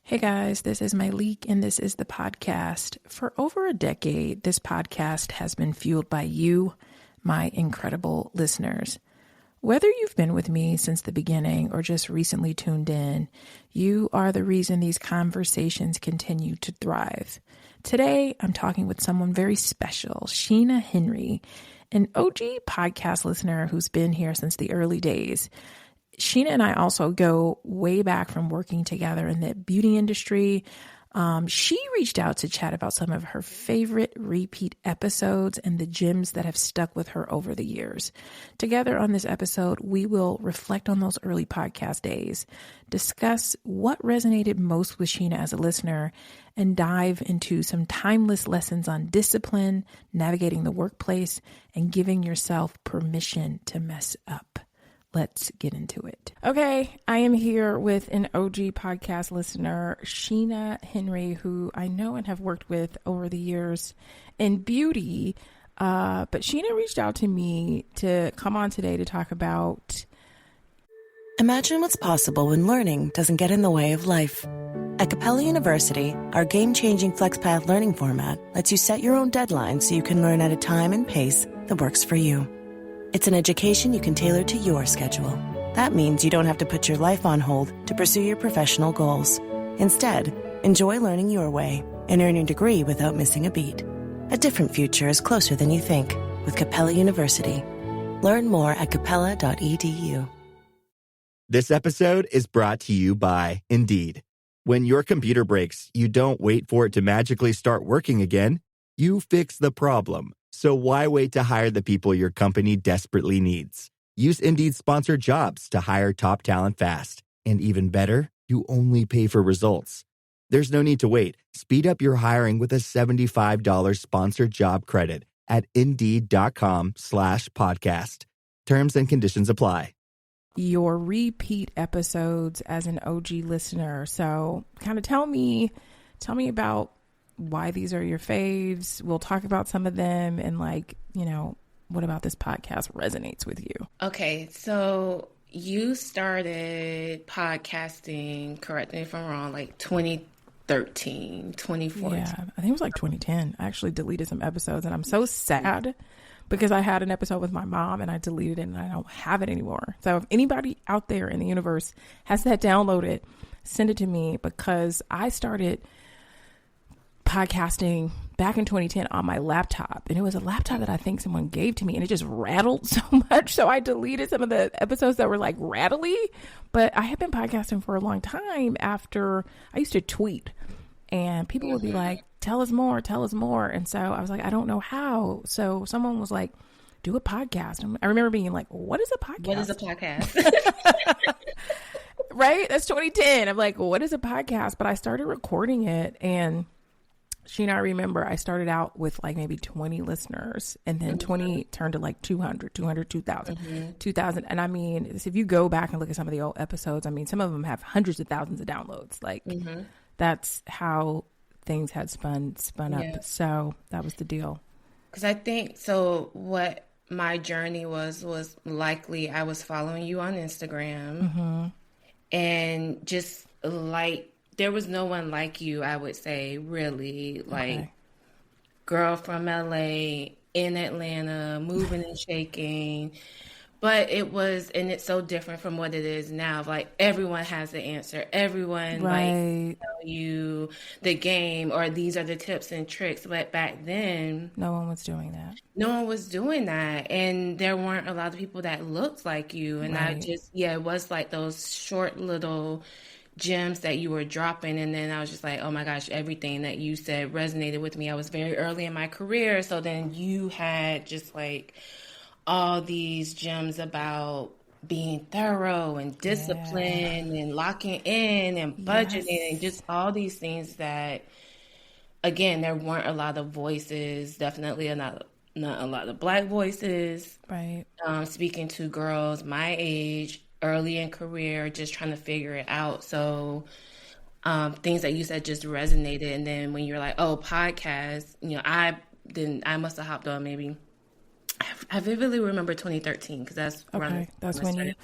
Hey guys, this is Myleik and this is the podcast. For over a decade, this podcast has been fueled by you, my incredible listeners. Whether you've been with me since the beginning or just recently tuned in, you are the reason these conversations continue to thrive. Today, I'm talking with someone very special, Sheena Henry, an OG podcast listener who's been here since the early days. Sheena and I also go way back from working together in the beauty industry. She reached out to chat about some of her favorite repeat episodes and the gems that have stuck with her over the years. Together on this episode, we will reflect on those early podcast days, discuss what resonated most with Sheena as a listener, and dive into some timeless lessons on discipline, navigating the workplace, and giving yourself permission to mess up. Let's get into it. Okay, I am here with an OG podcast listener, Sheena Henry, who I know and have worked with over the years in beauty. But Sheena reached out to me to come on today to talk about... Imagine what's possible when learning doesn't get in the way of life. At Capella University, our game-changing FlexPath learning format lets you set your own deadlines so you can learn at a time and pace that works for you. It's an education you can tailor to your schedule. That means you don't have to put your life on hold to pursue your professional goals. Instead, enjoy learning your way and earn your degree without missing a beat. A different future is closer than you think with Capella University. Learn more at capella.edu. This episode is brought to you by Indeed. When your computer breaks, you don't wait for it to magically start working again. You fix the problem. So why wait to hire the people your company desperately needs? Use Indeed's sponsored jobs to hire top talent fast. And even better, you only pay for results. There's no need to wait. Speed up your hiring with a $75 sponsored job credit at Indeed.com/podcast. Terms and conditions apply. your repeat episodes as an OG listener. So kind of tell me about why these are your faves. We'll talk about some of them and what about this podcast resonates with you? Okay, so you started podcasting, correct me if I'm wrong, like 2013, 2014. Yeah, I think it was like 2010. I actually deleted some episodes and I'm so sad because I had an episode with my mom and I deleted it and I don't have it anymore. So if anybody out there in the universe has that downloaded, send it to me because I started podcasting back in 2010 on my laptop, and it was a laptop that I think someone gave to me and it just rattled so much, so I deleted some of the episodes that were like rattly. But I had been podcasting for a long time. After I used to tweet and people would be like, tell us more, and so I was like, I don't know how. So someone was like, do a podcast. And I remember being like, what is a podcast? Right, that's 2010. I'm like, what is a podcast? But I started recording it, and Sheena, I remember I started out with like maybe 20 listeners, and then 20 turned to like 200, 2000, 2000. And I mean, if you go back and look at some of the old episodes, I mean, some of them have hundreds of thousands of downloads. Like that's how things had spun up. So that was the deal. Because I think, so what my journey was likely I was following you on Instagram and just like, there was no one like you, I would say, really, like, girl from LA, in Atlanta, moving and shaking. But it was, and it's so different from what it is now. Like, everyone has the answer. Everyone, like, tell you the game, or these are the tips and tricks. But back then, no one was doing that. And there weren't a lot of people that looked like you. And I just, it was like those short little gems that you were dropping, and then I was just like, oh my gosh, everything that you said resonated with me. I was very early in my career, so then you had just like all these gems about being thorough and disciplined and locking in and budgeting and just all these things that, again, there weren't a lot of voices, definitely not a lot of Black voices, speaking to girls my age, early in career, just trying to figure it out. So things that you said just resonated. And then when you're like, oh, podcast, I must have hopped on maybe, I vividly remember 2013 because that's when you,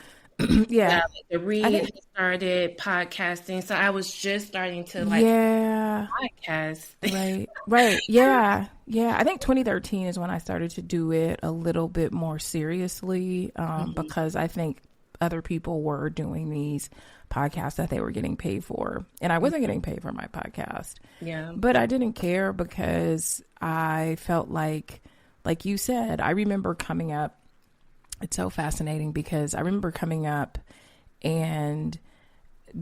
Yeah. Like the read had started podcasting. So I was just starting to like Yeah. podcast. Right. Yeah. Yeah. I think 2013 is when I started to do it a little bit more seriously, because I think other people were doing these podcasts that they were getting paid for. And I wasn't getting paid for my podcast. Yeah. But I didn't care because I felt like you said, I remember coming up. It's so fascinating because I remember coming up and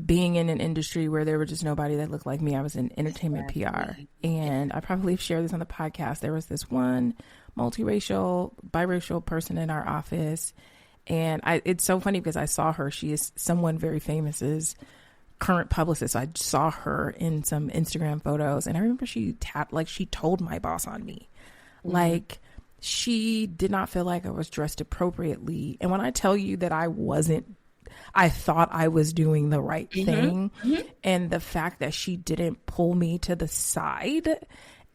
being in an industry where there was just nobody that looked like me. I was in entertainment PR, and I probably shared this on the podcast. There was this one multiracial, biracial person in our office, and it's so funny because I saw her. She is someone very famous's current publicist. So I saw her in some Instagram photos, and I remember she told my boss on me, like. She did not feel like I was dressed appropriately. And when I tell you that I thought I was doing the right thing. And the fact that she didn't pull me to the side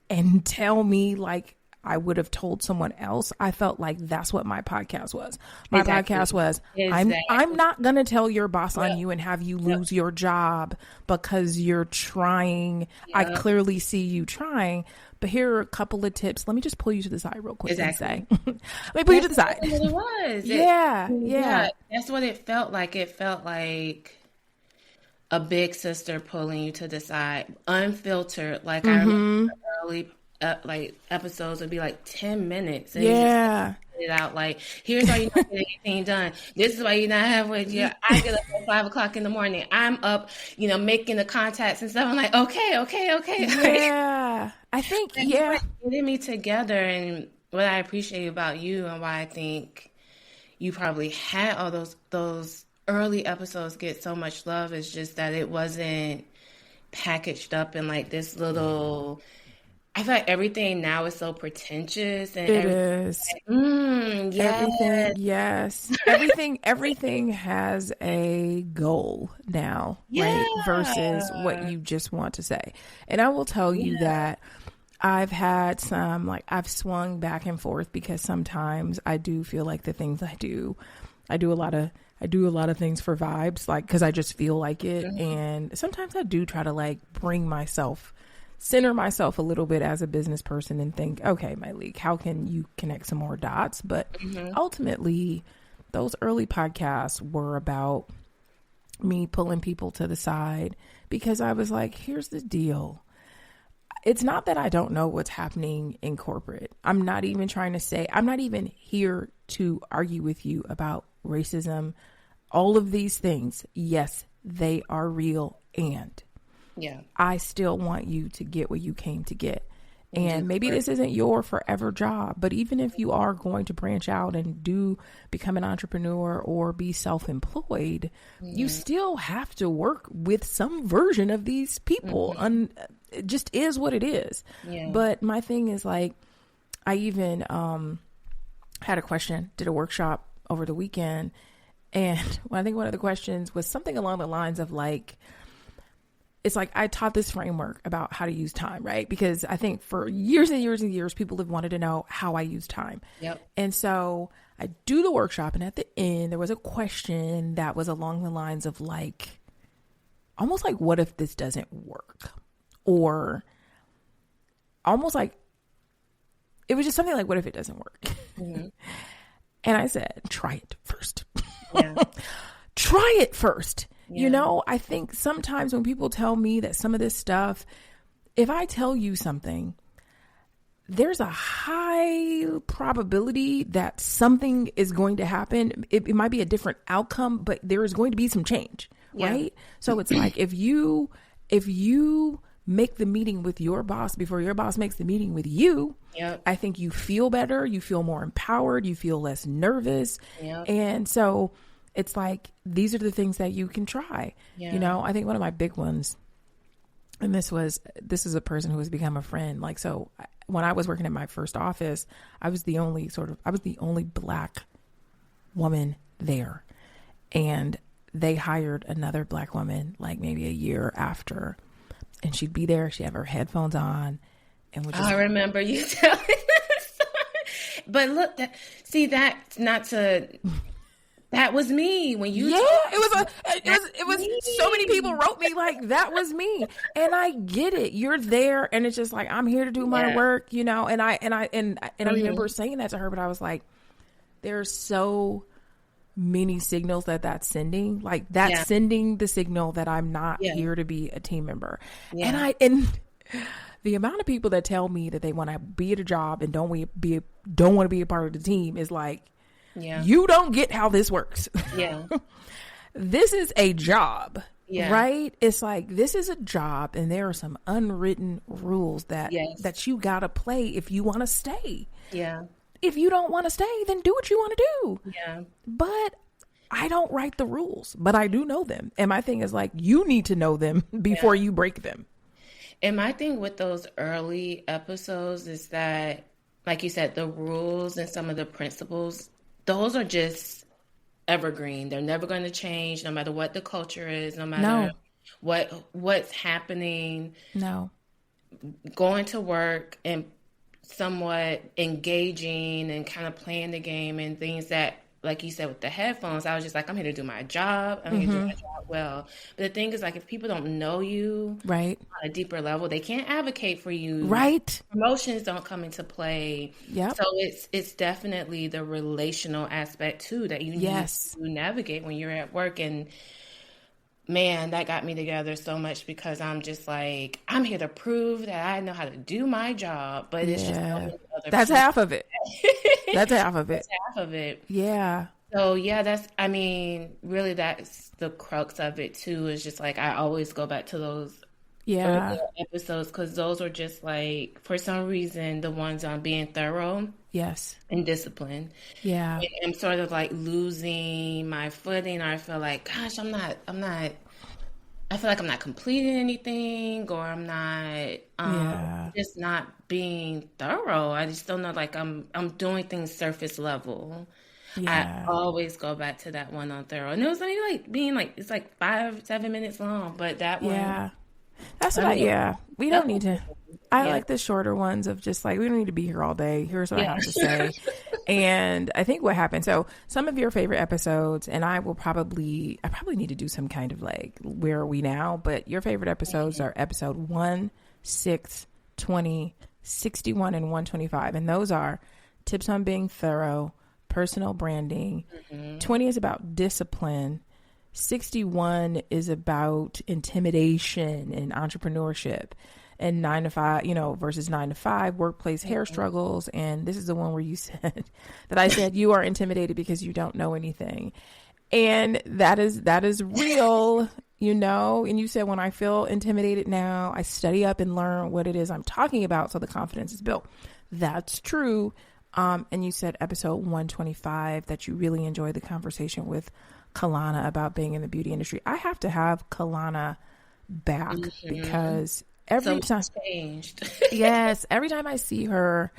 and tell me like I would have told someone else, I felt like that's what my podcast was. My podcast was, I'm not going to tell your boss on you and have you lose your job because you're trying. I clearly see you trying. But here are a couple of tips. Let me just pull you to the side real quick and say, let me pull you to the side. That's what it was. Yeah. That's what it felt like. It felt like a big sister pulling you to the side, unfiltered. Like I remember early episodes would be like 10 minutes. And just it out like, here's why you're not getting anything done. This is why you're not halfway. I get up at 5 o'clock in the morning. I'm up, making the contacts and stuff. I'm like, okay. Yeah. I think, getting me together, and what I appreciate about you and why I think you probably had all those early episodes get so much love is just that it wasn't packaged up in like this little. I feel like everything now is so pretentious, and it is. Everything has a goal now, right? Versus what you just want to say. And I will tell you that I've had I've swung back and forth because sometimes I do feel like the things I do a lot of things for vibes, like, cause I just feel like it. And sometimes I do try to like center myself a little bit as a business person and think, okay, Myleik, how can you connect some more dots? But ultimately, those early podcasts were about me pulling people to the side because I was like, here's the deal. It's not that I don't know what's happening in corporate. I'm not even here to argue with you about racism. All of these things, yes, they are real, and I still want you to get what you came to get. And maybe this isn't your forever job, but even if you are going to branch out and become an entrepreneur or be self-employed, you still have to work with some version of these people. It just is what it is. But my thing is, like, I even had a question, did a workshop over the weekend, and I think one of the questions was something along the lines of like, it's like I taught this framework about how to use time, right? Because I think for years and years and years, people have wanted to know how I use time. And so I do the workshop, and at the end, there was a question that was along the lines of like, almost like, what if this doesn't work? Or almost like, it was just something like, what if it doesn't work? And I said, try it first. Try it first. I think sometimes when people tell me that some of this stuff, if I tell you something, there's a high probability that something is going to happen. It might be a different outcome, but there is going to be some change, right? So it's like, if you make the meeting with your boss before your boss makes the meeting with you, I think you feel better, you feel more empowered, you feel less nervous. And so it's like, these are the things that you can try. I think one of my big ones, and this is a person who has become a friend. Like, so when I was working at my first office, I was the only Black woman there. And they hired another Black woman like maybe a year after. And she'd be there, she'd have her headphones on. And would just, I remember you telling this story. But look, that's not to That was me when you. Yeah, it was so many people wrote me like that was me, and I get it. You're there, and it's just like I'm here to do my work, you know. And I remember saying that to her, but I was like, there's so many signals that's sending, like that's sending the signal that I'm not here to be a team member. And the amount of people that tell me that they want to be at a job and don't want to be a part of the team is like, you don't get how this works. This is a job, right? It's like, this is a job, and there are some unwritten rules that you gotta play if you want to stay. If you don't want to stay, then do what you want to do. But I don't write the rules, but I do know them. And my thing is like, you need to know them before you break them. And my thing with those early episodes is that, like you said, the rules and some of the principles, those are just evergreen. They're never going to change, no matter what the culture is, no matter what's happening. Going to work and somewhat engaging and kind of playing the game and things that, like you said, with the headphones, I was just like, I'm here to do my job. I'm here to do my job well. But the thing is, like, if people don't know you on a deeper level, they can't advocate for you. Promotions don't come into play. So it's definitely the relational aspect too that you need to navigate when you're at work. And man, that got me together so much, because I'm just like, I'm here to prove that I know how to do my job, but it's just that's half of it. That's half of it. That's half of it. Yeah. So really that's the crux of it too, is just like, I always go back to those earlier episodes, because those are just like, for some reason, the ones on being thorough. And discipline. I'm sort of like losing my footing, or I feel like, gosh, I feel like I'm not completing anything, or I'm not just not being thorough. I just don't know, like I'm doing things surface level. I always go back to that one on thorough. And it was only like it's like 5-7 minutes long, but that one. That's what we don't need to. I like the shorter ones of just like, we don't need to be here all day. Here's what I have to say. And I think what happened, so some of your favorite episodes, and I probably need to do some kind of like, where are we now? But your favorite episodes are episode 1, 6, 20, 61, and 125. And those are tips on being thorough, personal branding. 20 is about discipline. 61 is about intimidation and entrepreneurship, and 9 to 5, versus 9 to 5, workplace hair struggles. And this is the one where you said that I said you are intimidated because you don't know anything. And that is real, and you said, when I feel intimidated now, I study up and learn what it is I'm talking about, so the confidence is built. That's true. And you said episode 125 that you really enjoyed the conversation with Kalana about being in the beauty industry. I have to have Kalana back because every time changed. Every time I see her,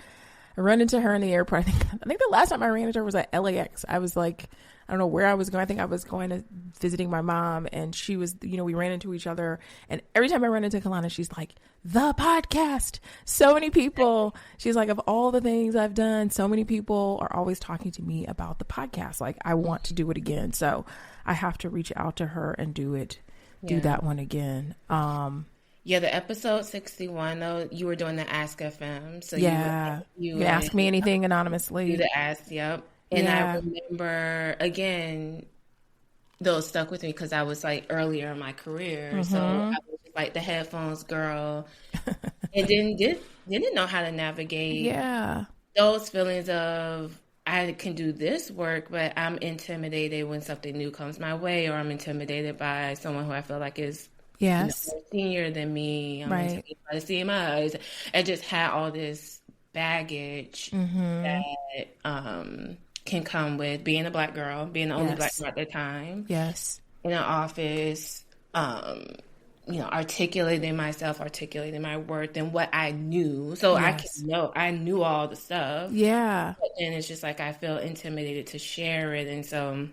I run into her in the airport. I think the last time I ran into her was at LAX. I was like, I don't know where I was going. I think I was going to visiting my mom, and she was, we ran into each other. And every time I run into Kalana, she's like, the podcast. So many people, she's like, of all the things I've done, so many people are always talking to me about the podcast. Like, I want to do it again. So I have to reach out to her and do that one again. The episode 61, though, you were doing the Ask FM. So you ask me anything anonymously. Do the ask, And I remember, again, those stuck with me because I was like earlier in my career. So I was just like the headphones girl and didn't know how to navigate those feelings of, I can do this work, but I'm intimidated when something new comes my way, or I'm intimidated by someone who I feel like is senior than me. I'm intimidated by the CMIs. I just had all this baggage that can come with being a Black girl, being the only Black girl at the time. In an office, articulating myself, articulating my worth and what I knew. So I knew all the stuff. But then it's just like, I feel intimidated to share it. And so,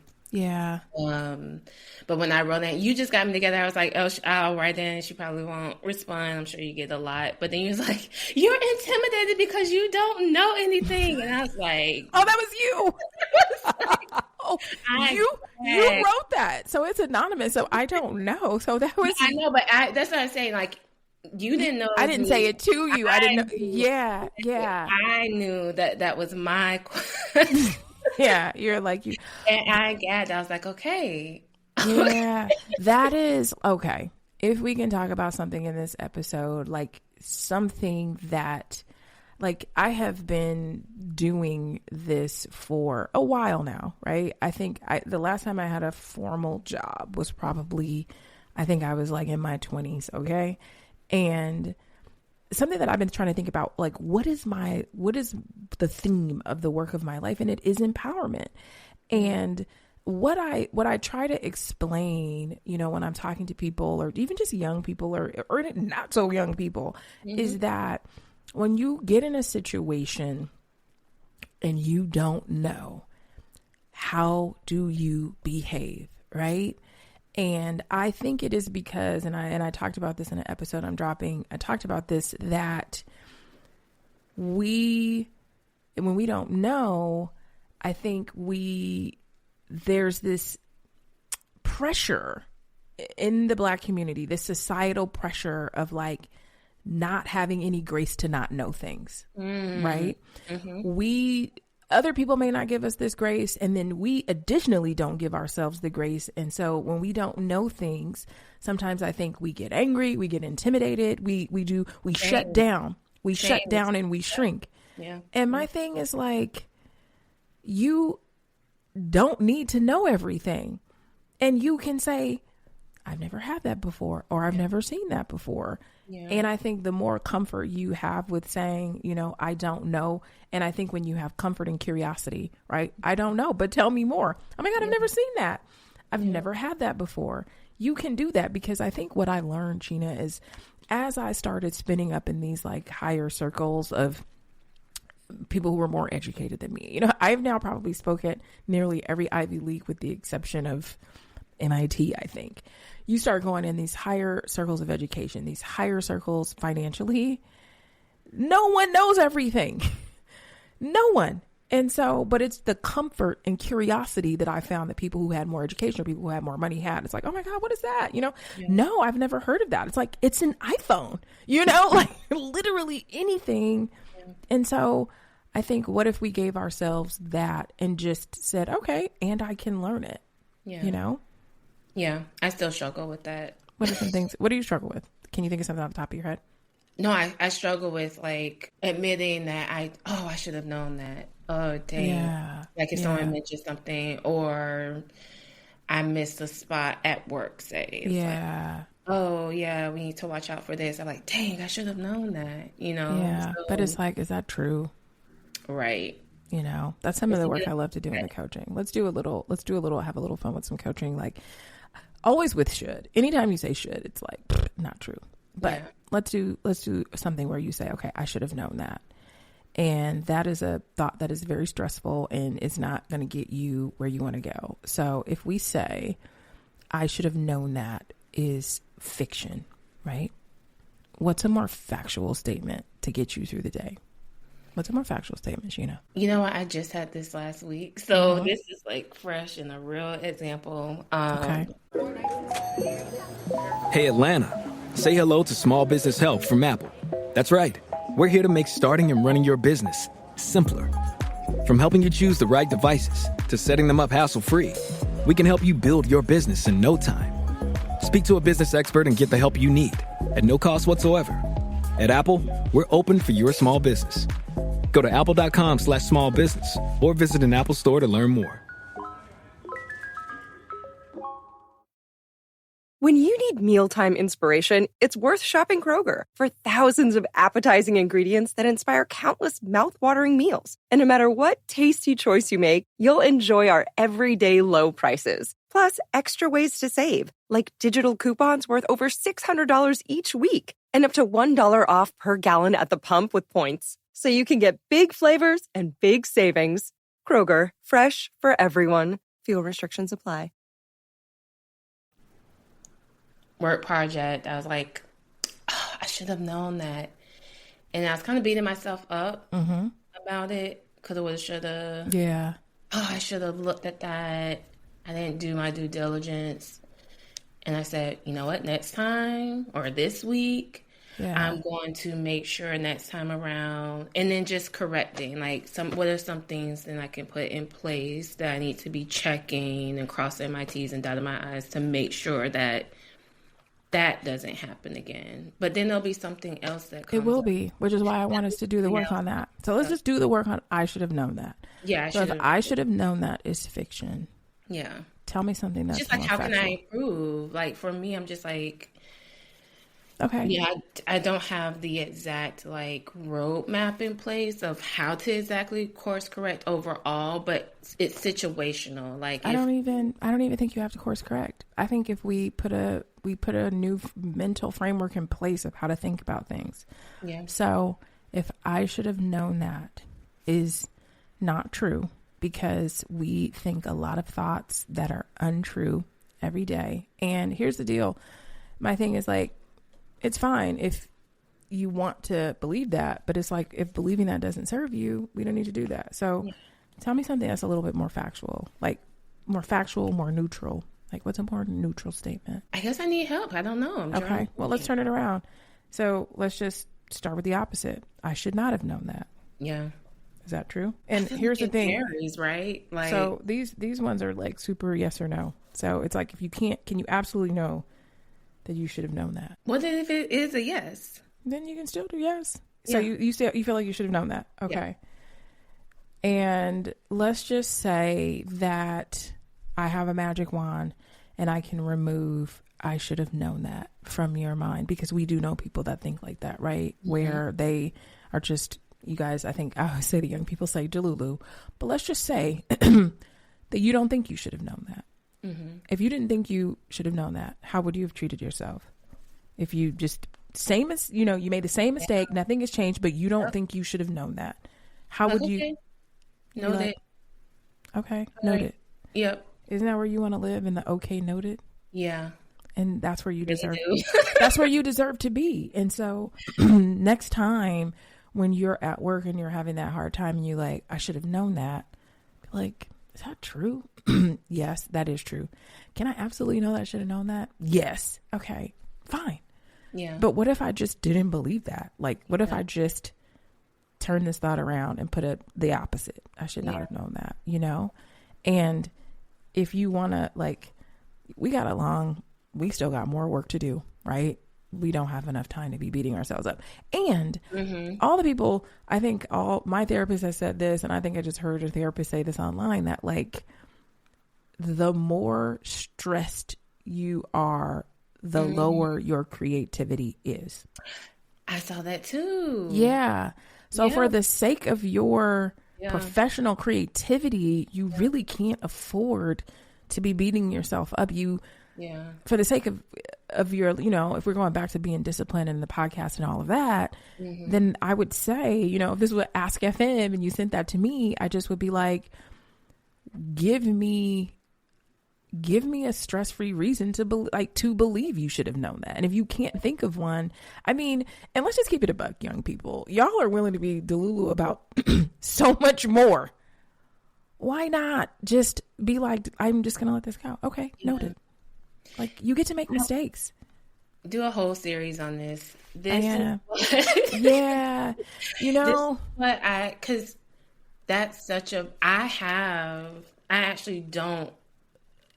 but when I wrote that, you just got me together. I was like, oh, I'll write in. She probably won't respond. I'm sure you get a lot. But then you was like, you're intimidated because you don't know anything. And I was like, oh, that was you. Oh, you wrote that, so it's anonymous. So I don't know. So that was. I know, but that's what I'm saying. Like, you didn't know. I didn't say it to you. I didn't know. Yeah. I knew that was my question. Yeah, you're like you. And I gagged. I was like, okay. Yeah, that is okay. If we can talk about something in this episode, like something that, like, I have been doing this for a while now, right? I think the last time I had a formal job was probably, I think I was like in my 20s, okay? And something that I've been trying to think about, like, what is the theme of the work of my life? And it is empowerment. And what I try to explain, you know, when I'm talking to people, or even just young people, or not so young people, is that when you get in a situation and you don't know, how do you behave, right? And I think it is because, and I talked about this in an episode I'm dropping, I talked about this, that when we don't know, I think there's this pressure in the Black community, this societal pressure of like not having any grace to not know things, right? Other people may not give us this grace, and then we additionally don't give ourselves the grace. And so when we don't know things, sometimes I think we get angry, we get intimidated, we shut down, shut down and we shrink. Yeah. And my thing is like, you don't need to know everything. And you can say, I've never had that before, or I've never seen that before. Yeah. And I think the more comfort you have with saying, you know, I don't know. And I think when you have comfort and curiosity, right? I don't know, but tell me more. Oh my God, I've never seen that. I've never had that before. You can do that, because I think what I learned, Sheena, is as I started spinning up in these like higher circles of people who were more educated than me, you know, I've now probably spoken at nearly every Ivy League with the exception of MIT, I think. You start going in these higher circles of education, these higher circles financially, no one knows everything. No one. And so, but it's the comfort and curiosity that I found that people who had more education, or people who had more money had. It's like, oh my God, what is that? You know, no, I've never heard of that. It's like, it's an iPhone, you know, like literally anything. And so I think, what if we gave ourselves that and just said, okay, and I can learn it, you know? Yeah, I still struggle with that. What are some things? What do you struggle with? Can you think of something off the top of your head? No, I struggle with like admitting that I should have known that. Oh, dang. Yeah. Like if someone mentioned something, or I missed a spot at work, say. It's like, oh, yeah, we need to watch out for this. I'm like, dang, I should have known that, you know? Yeah, so, but it's like, is that true? Right. You know, that's some of the work I love to do in the coaching. Let's do a little, have a little fun with some coaching. Like, always with should. Anytime you say should, it's like, not true. But let's do something where you say, okay, I should have known that. And that is a thought that is very stressful and is not going to get you where you want to go. So if we say, I should have known that is fiction, right? What's a more factual statement to get you through the day? What's a more factual statement, Sheena? You know what? I just had this last week. So this is like fresh and a real example. Okay. Hey, Atlanta. Say hello to Small Business Help from Apple. That's right. We're here to make starting and running your business simpler. From helping you choose the right devices to setting them up hassle-free, we can help you build your business in no time. Speak to a business expert and get the help you need at no cost whatsoever. At Apple, we're open for your small business. Go to apple.com/small business or visit an Apple store to learn more. When you need mealtime inspiration, it's worth shopping Kroger for thousands of appetizing ingredients that inspire countless mouthwatering meals. And no matter what tasty choice you make, you'll enjoy our everyday low prices. Plus, extra ways to save, like digital coupons worth over $600 each week and up to $1 off per gallon at the pump with points. So you can get big flavors and big savings. Kroger, fresh for everyone. Fuel restrictions apply. Work project, I was like, oh, I should have known that. And I was kind of beating myself up about it, because it was should have. Yeah. oh, I should have looked at that. I didn't do my due diligence. And I said, you know what, next time or this week, I'm going to make sure next time around, and then just correcting, like what are some things that I can put in place that I need to be checking and crossing my T's and dotting my I's to make sure that that doesn't happen again. But then there'll be something else that comes It will up. be, which is why I want us to do the work on that. So let's just do the work on I should have known that. Yeah, I should have known that is fiction. Yeah. Tell me something that's just like, how factual. can I improve? Like, for me, I'm just like, okay. Yeah, I don't have the exact like roadmap in place of how to exactly course correct overall, but it's situational. Like, I don't even think you have to course correct. I think if we put a new mental framework in place of how to think about things. Yeah. So if I should have known that is not true, because we think a lot of thoughts that are untrue every day. And here's the deal. My thing is like, it's fine if you want to believe that, but it's like, if believing that doesn't serve you, we don't need to do that. So tell me something that's a little bit more factual, more neutral. Like, what's a more neutral statement? I guess I need help. I don't know. Okay. Well, let's turn it around. So let's just start with the opposite. I should not have known that. Yeah. Is that true? And here's the thing. Varies, right? Like, so these ones are like super yes or no. So it's like, if you can't, can you absolutely know that you should have known that? What if it is a yes? Then you can still do yes. So you feel like you should have known that. Okay. Yeah. And let's just say that I have a magic wand and I can remove I should have known that from your mind, because we do know people that think like that, right? Mm-hmm. Where they are just, you guys, I think I always say to young people, say Delulu, but let's just say that you don't think you should have known that. Mm-hmm. If you didn't think you should have known that, how would you have treated yourself? If you just you made the same mistake, nothing has changed, but you don't think you should have known that. How would you? Note it. Okay. Note it. Yep. Isn't that where you want to live, in the okay, noted? Yeah. And that's where you deserve. That's where you deserve to be. And so next time when you're at work and you're having that hard time and you're like, I should have known that, be like, is that true? Yes, that is true. Can I absolutely know that I should have known that? Yes. Okay, fine. Yeah. But what if I just didn't believe that? Like, what if I just turned this thought around and put the opposite? I should not have known that, And if you want to, like, we still got more work to do, right? We don't have enough time to be beating ourselves up. And all the people, I think all my therapists have said this, and I think I just heard a therapist say this online, that like, the more stressed you are, the lower your creativity is. I saw that too. Yeah. So for the sake of your professional creativity, you really can't afford to be beating yourself up. For the sake of your, if we're going back to being disciplined in the podcast and all of that, then I would say, if this was Ask FM and you sent that to me, I just would be like, give me a stress-free reason to believe you should have known that. And if you can't think of one, and let's just keep it a buck, young people. Y'all are willing to be delulu about so much more. Why not just be like, I'm just going to let this go. Okay, noted. Like, you get to make mistakes. Do a whole series on this. Because that's such a, I actually don't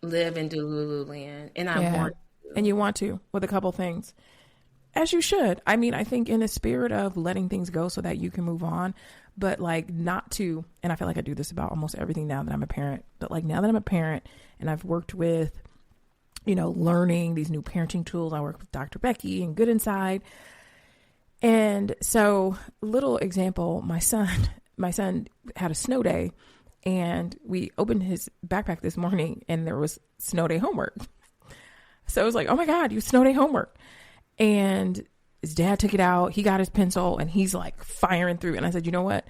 live in Delulu land, and I want to. And you want to, with a couple things, as you should. I think in the spirit of letting things go so that you can move on, but like not to, and I feel like I do this about almost everything now that I'm a parent, but like now that I'm a parent and I've worked with, learning these new parenting tools, I work with Dr. Becky and Good Inside. And so, little example, my son had a snow day, and we opened his backpack this morning and there was snow day homework. So it was like, oh my God, you snow day homework. And his dad took it out. He got his pencil and he's like firing through. And I said, you know what?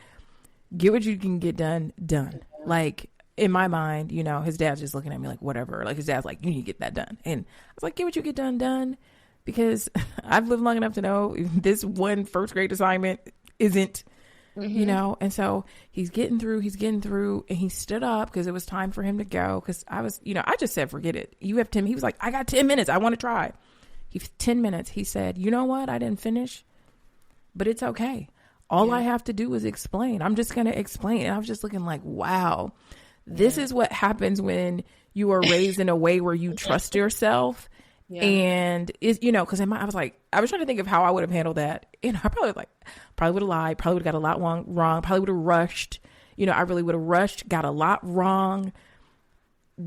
Get what you can get done. Like, in my mind, his dad's just looking at me like, whatever. Like, his dad's like, you need to get that done. And I was like, get what you get done. Because I've lived long enough to know this one first grade assignment isn't you know? And so he's getting through, and he stood up because it was time for him to go. Because I was, you know, I just said, forget it. You have 10. He was like, I got 10 minutes. I want to try. 10 minutes. He said, you know what? I didn't finish, but it's okay. All I have to do is explain. I'm just going to explain. And I was just looking like, wow, this is what happens when you are raised in a way where you trust yourself. Yeah. And is, you know, because I was trying to think of how I would have handled that. And I probably would have lied, probably would have got a lot wrong, probably would have rushed. You know, I really would have rushed, got a lot wrong,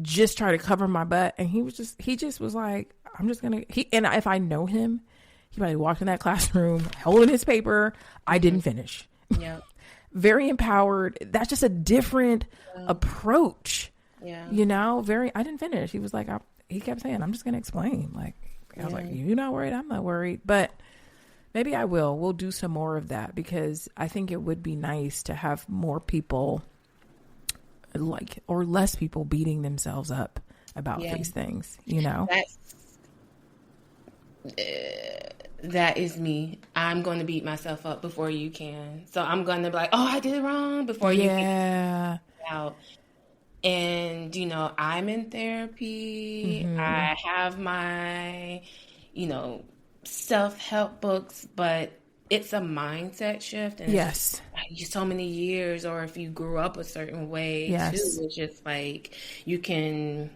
just try to cover my butt. And he just was like, I'm just going to, and if I know him, he might have walked in that classroom holding his paper. I didn't finish. Yeah. Very empowered. That's just a different approach. Yeah. You know, I didn't finish. He was like, he kept saying, I'm just going to explain. Like, I was like, you're not worried? I'm not worried. But maybe I will. We'll do some more of that because I think it would be nice to have more people or less people beating themselves up about these things, you know? That is me. I'm going to beat myself up before you can. So I'm going to be like, oh, I did it wrong before you can out. And, you know, I'm in therapy. I have my, you know, self-help books, but it's a mindset shift. And it's just, so many years, or if you grew up a certain way too, it's just like you can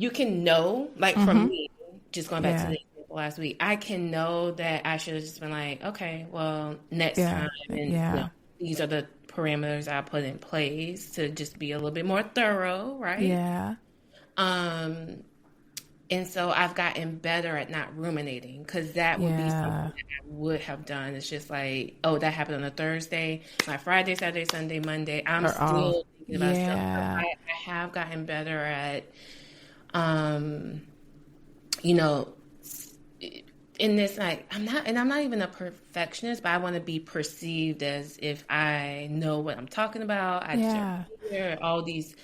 know, like from me, just going back to the example last week, I can know that I should have just been like, okay, well, next time. And you know, these are the parameters I put in place to just be a little bit more thorough, right? Yeah. And so I've gotten better at not ruminating, because that would be something that I would have done. It's just like, oh, that happened on a Thursday, my Friday, Saturday, Sunday, Monday. I'm still thinking about stuff. I have gotten better at, you know, in this, like, I'm not even a perfectionist, but I want to be perceived as if I know what I'm talking about. I hear all these,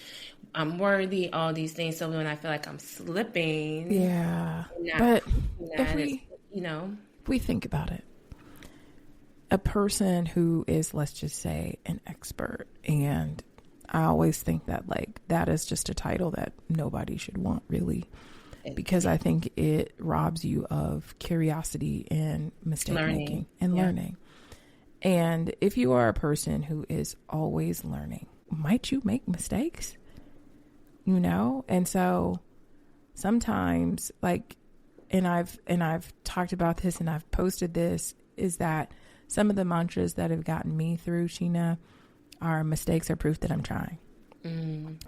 I'm worthy, all these things. So when I feel like I'm slipping, but if we think about it, a person who is, let's just say, an expert, and I always think that, like, that is just a title that nobody should want, really. Because I think it robs you of curiosity and mistake making and learning. And if you are a person who is always learning, might you make mistakes? You know? And so sometimes, like, and I've talked about this and I've posted this, is that some of the mantras that have gotten me through, Sheena, are mistakes are proof that I'm trying.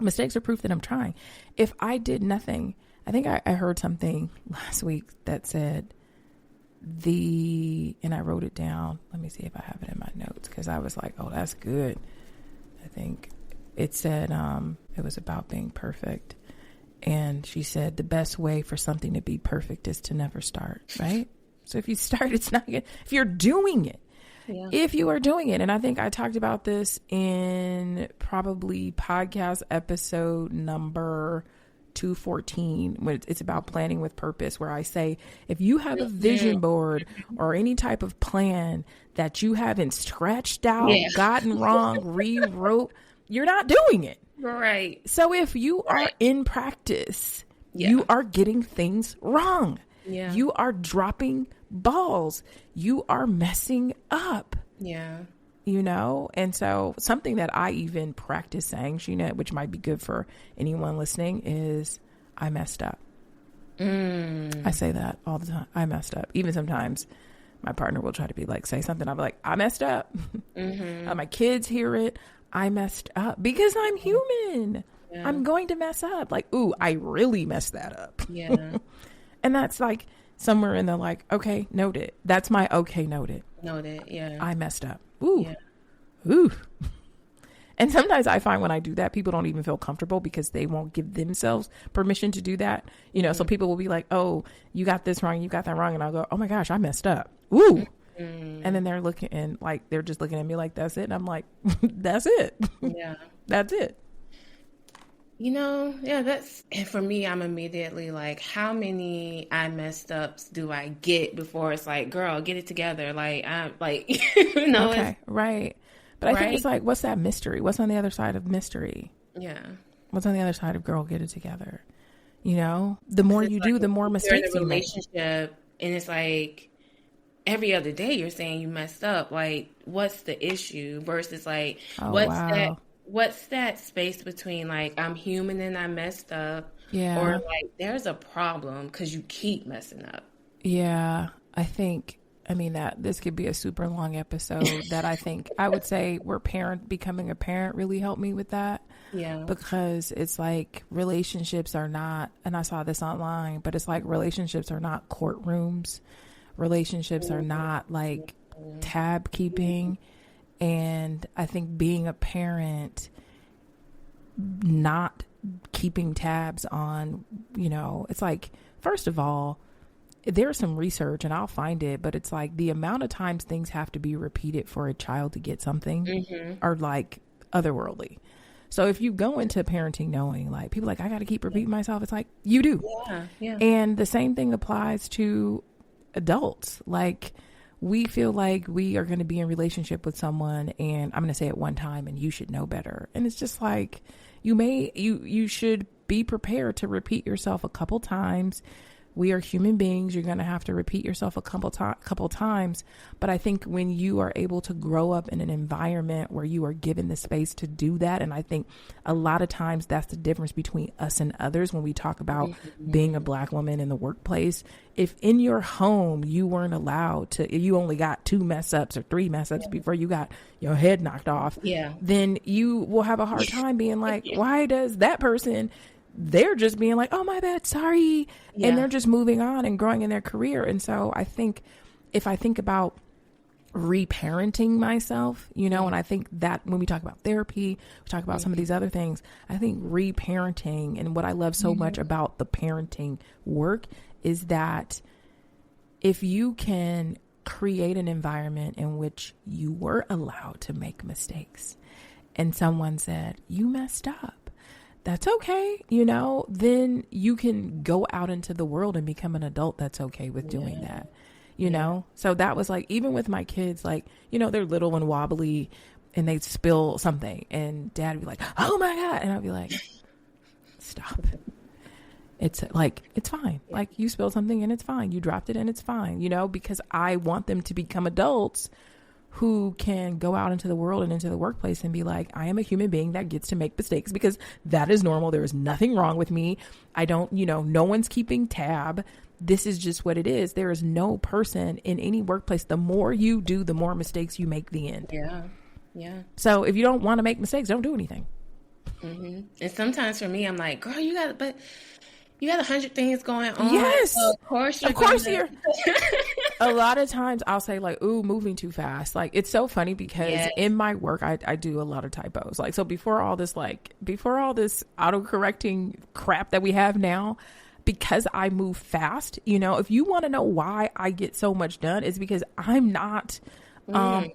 Mistakes are proof that I'm trying. If I did nothing, I think I heard something last week that said and I wrote it down. Let me see if I have it in my notes, because I was like, oh, that's good. I think it said, it was about being perfect. And she said, the best way for something to be perfect is to never start, right? So if you start, it's not good. If you're doing it, if you are doing it. And I think I talked about this in probably podcast episode number 214, when it's about planning with purpose, where I say, if you have a vision board or any type of plan that you haven't scratched out, gotten wrong, rewrote, you're not doing it. Right. So if you are in practice, you are getting things wrong. Yeah. You are dropping balls. You are messing up. Yeah. You know, and so something that I even practice saying, Sheena, which might be good for anyone listening, is I messed up. I say that all the time. I messed up. Even sometimes my partner will try to be like, say something. I'll be like, I messed up. My kids hear it. I messed up, because I'm human. Yeah. I'm going to mess up. Like, ooh, I really messed that up. Yeah. And that's like somewhere in the, like, okay, noted. That's my okay, noted. Noted. Yeah. I messed up. Ooh. Yeah. Ooh. And sometimes I find when I do that, people don't even feel comfortable because they won't give themselves permission to do that. You know, so people will be like, oh, you got this wrong, you got that wrong. And I'll go, oh my gosh, I messed up. Ooh. And then they're looking, and like, they're just looking at me like, that's it. And I'm like, that's it. Yeah. That's it. Yeah, and for me, I'm immediately like, how many I messed ups do I get before it's like, girl, get it together. Like, I'm like, Okay, right. But I think it's right? like, what's that mystery? What's on the other side of mystery? Yeah. What's on the other side of girl, get it together? The more 'Cause it's you like do, the more you're in mistakes a you make. relationship and it's like every other day you're saying you messed up. Like, what's the issue versus like, Oh, what's that? wow. What's that space between like I'm human and I messed up, or Yeah. like there's a problem because you keep messing up. Yeah. That this could be a super long episode that I would say becoming a parent really helped me with that. Yeah. Because it's like relationships are not, and I saw this online, but it's like relationships are not courtrooms. Relationships are not like tab keeping. And I think being a parent, not keeping tabs on, it's like, first of all, there's some research and I'll find it, but it's like the amount of times things have to be repeated for a child to get something are like otherworldly. So if you go into parenting knowing like people like, I got to keep repeating myself, it's like you do. Yeah. Yeah. And the same thing applies to adults. Like we feel like we are going to be in relationship with someone and I'm going to say it one time and you should know better. And it's just like you should be prepared to repeat yourself a couple times. We are human beings. You're going to have to repeat yourself a couple times. But I think when you are able to grow up in an environment where you are given the space to do that, and I think a lot of times that's the difference between us and others when we talk about being a Black woman in the workplace. If in your home you weren't allowed to, you only got 2 mess ups or 3 mess ups before you got your head knocked off, then you will have a hard time being like, why does that person, they're just being like, oh, my bad, sorry. Yeah. And they're just moving on and growing in their career. And so I think if I think about reparenting myself, and I think that when we talk about therapy, we talk about some of these other things, I think reparenting and what I love so much about the parenting work is that if you can create an environment in which you were allowed to make mistakes and someone said, you messed up, that's okay, then you can go out into the world and become an adult that's okay with doing that, know? So that was like, even with my kids, like, they're little and wobbly and they spill something and dad would be like, oh my God. And I'd be like, stop. It's like, it's fine. Like you spilled something and it's fine. You dropped it and it's fine, because I want them to become adults who can go out into the world and into the workplace and be like, I am a human being that gets to make mistakes because that is normal. There is nothing wrong with me. I don't, no one's keeping tab. This is just what it is. There is no person in any workplace. The more you do, the more mistakes you make, the end. Yeah. Yeah. So if you don't want to make mistakes, don't do anything. And sometimes for me, I'm like, girl, you got 100 things going on. Yes. So of course you're a lot of times I'll say like, ooh, moving too fast. Like it's so funny because in my work, I do a lot of typos. Like, so before all this autocorrecting crap that we have now, because I move fast, if you want to know why I get so much done, it's because I'm not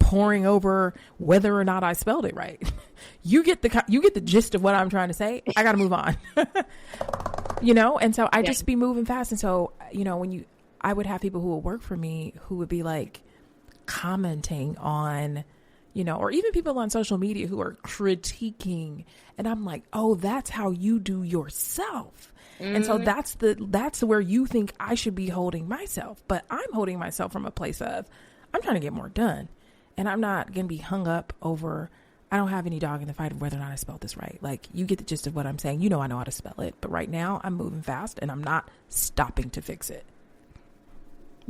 poring over whether or not I spelled it right. You get the gist of what I'm trying to say. I got to move on. And so I just be moving fast. And so, I would have people who would work for me who would be like commenting on, or even people on social media who are critiquing. And I'm like, oh, that's how you do yourself. And so that's where you think I should be holding myself. But I'm holding myself from a place of, I'm trying to get more done. And I'm not going to be hung up over, I don't have any dog in the fight of whether or not I spelled this right. Like, you get the gist of what I'm saying. I know how to spell it. But right now, I'm moving fast and I'm not stopping to fix it.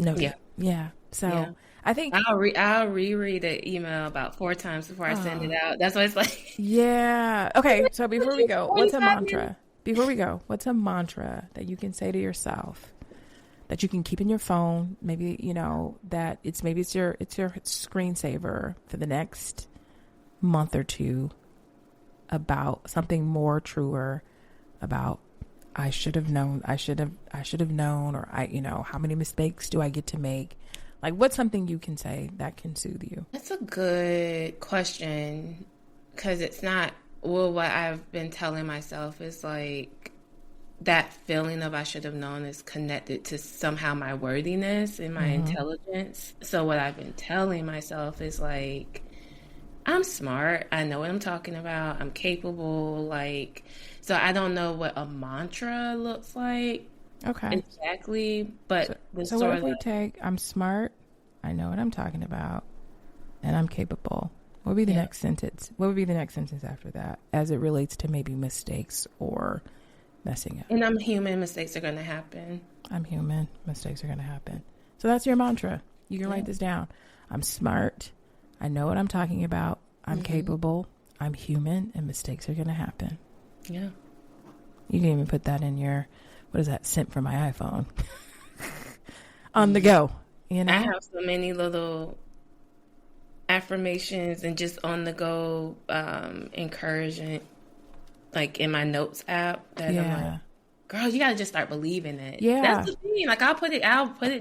No. Yeah. So I think I'll reread the email about 4 times before I send it out. That's what it's like. Yeah. Okay. So before we go, what's a mantra? Before we go, what's a mantra that you can say to yourself that you can keep in your phone? Maybe, that it's your screensaver for the next month or two about something more truer about I should have known, or how many mistakes do I get to make? Like, what's something you can say that can soothe you? That's a good question because it's not Well, what I've been telling myself is like that feeling of I should have known is connected to somehow my worthiness and my intelligence. So what I've been telling myself is like, I'm smart. I know what I'm talking about. I'm capable. Like, so I don't know what a mantra looks like. Okay. Exactly. But So what if we take, I'm smart, I know what I'm talking about, and I'm capable. What would be the next sentence? What would be the next sentence after that as it relates to maybe mistakes or messing up? And I'm human. Mistakes are going to happen. I'm human. Mistakes are going to happen. So that's your mantra. You can write this down. I'm smart. I know what I'm talking about. I'm capable. I'm human, and mistakes are going to happen. Yeah. You can even put that in your, what is that, sent from my iPhone? On the go. You know? I have so many little affirmations and just on the go encouragement, like in my notes app that I'm like, girl, you gotta just start believing it. Yeah. That's the thing. Like I'll put it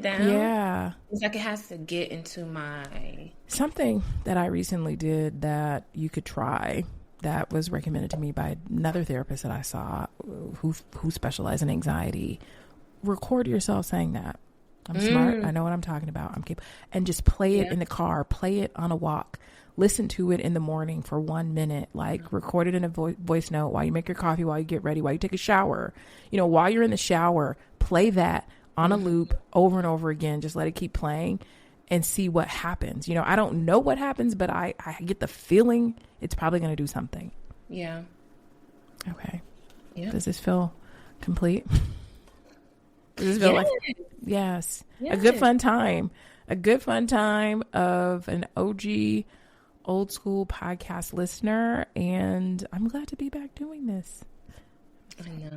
down. Yeah. It's like it has to get into my something that I recently did that you could try that was recommended to me by another therapist that I saw who specialized in anxiety. Record yourself saying that. I'm smart. I know what I'm talking about. I'm capable. And just play it in the car. Play it on a walk. Listen to it in the morning for 1 minute. Like record it in a voice note while you make your coffee, while you get ready, while you take a shower. You know, while you're in the shower, play that on a loop over and over again. Just let it keep playing and see what happens. You know, I don't know what happens, but I get the feeling it's probably going to do something. Yeah. Okay. Yeah. Does this feel complete? Does this feel like... Yes. A good fun time. A good fun time of an OG old school podcast listener. And I'm glad to be back doing this. I know.